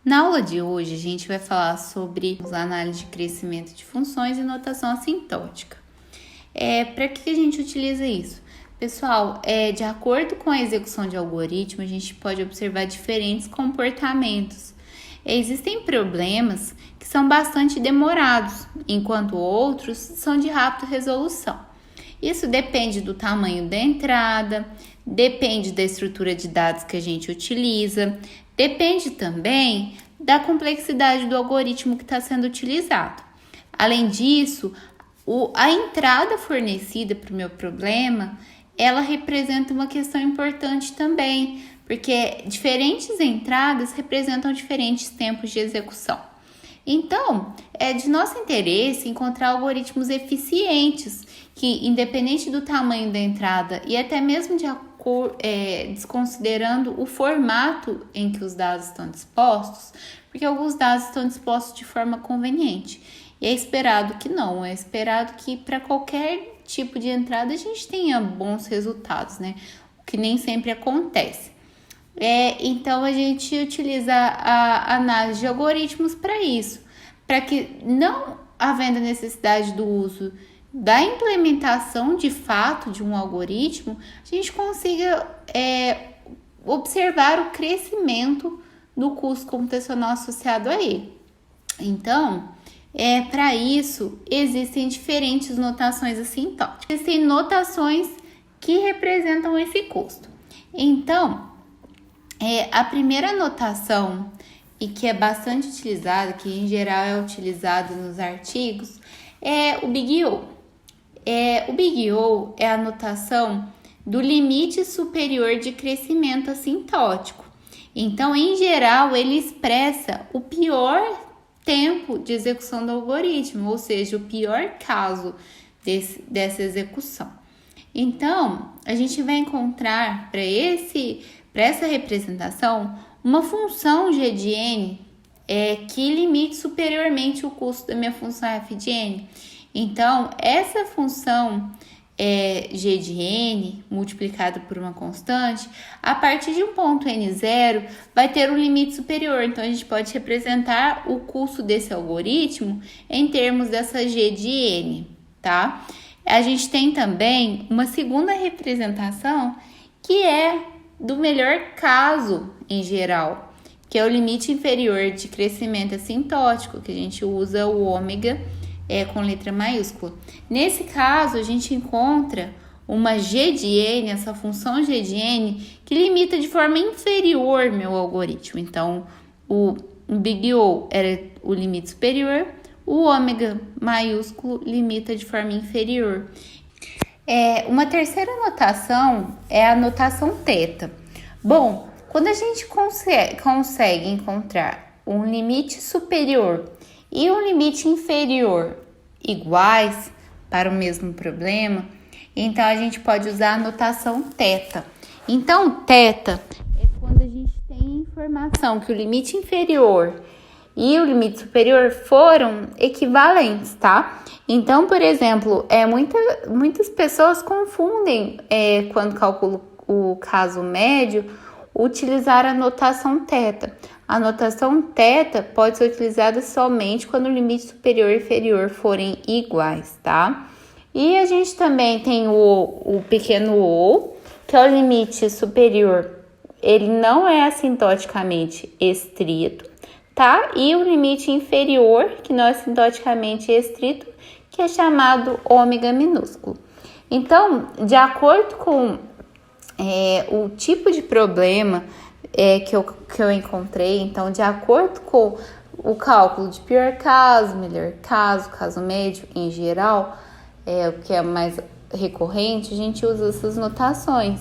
Na aula de hoje, a gente vai falar sobre análise de crescimento de funções e notação assintótica. Para que a gente utiliza isso? Pessoal, de acordo com a execução de algoritmo, a gente pode observar diferentes comportamentos. Existem problemas que são bastante demorados, enquanto outros são de rápida resolução. Isso depende do tamanho da entrada, depende da estrutura de dados que a gente utiliza, depende também da complexidade do algoritmo que está sendo utilizado. Além disso, a entrada fornecida para o meu problema, ela representa uma questão importante também, porque diferentes entradas representam diferentes tempos de execução. Então, é de nosso interesse encontrar algoritmos eficientes que, independente do tamanho da entrada e até mesmo desconsiderando o formato em que os dados estão dispostos, porque alguns dados estão dispostos de forma conveniente. E é esperado que não, é esperado que para qualquer tipo de entrada a gente tenha bons resultados, né? O que nem sempre acontece. Então, a gente utiliza a análise de algoritmos para isso, para que, não havendo necessidade do uso da implementação de fato de um algoritmo, a gente consiga observar o crescimento do custo computacional associado a ele. Então, para isso, existem diferentes notações assintóticas. Existem notações que representam esse custo. Então, a primeira notação, e que é bastante utilizada, que em geral é utilizada nos artigos, é o Big O. O Big O é a notação do limite superior de crescimento assintótico. Então, em geral, ele expressa o pior tempo de execução do algoritmo, ou seja, o pior caso dessa execução. Então, a gente vai encontrar para essa representação uma função g de n que limite superiormente o custo da minha função f de n. Então, essa função g de n multiplicada por uma constante, a partir de um ponto n0, vai ter um limite superior. Então, a gente pode representar o custo desse algoritmo em termos dessa g de n, tá? A gente tem também uma segunda representação que é do melhor caso em geral, que é o limite inferior de crescimento assintótico, que a gente usa o ômega com letra maiúscula. Nesse caso, a gente encontra uma g de n, essa função g de n, que limita de forma inferior meu algoritmo. Então, o Big O era o limite superior, o ômega maiúsculo limita de forma inferior. Uma terceira notação é a notação θ. Bom, quando a gente consegue encontrar um limite superior e um limite inferior iguais para o mesmo problema, então a gente pode usar a notação θ. Então, θ é quando a gente tem informação que o limite inferior e o limite superior foram equivalentes, tá? Então, por exemplo, muitas pessoas confundem quando calculam o caso médio, utilizar a notação θ. A notação θ pode ser utilizada somente quando o limite superior e inferior forem iguais, tá? E a gente também tem o pequeno o, que é o limite superior, ele não é assintoticamente estrito, tá? E o limite inferior, que não é assintoticamente estrito, que é chamado ômega minúsculo. Então, de acordo com o tipo de problema que eu encontrei, então, de acordo com o cálculo de pior caso, melhor caso, caso médio em geral, o que é mais recorrente, a gente usa essas notações.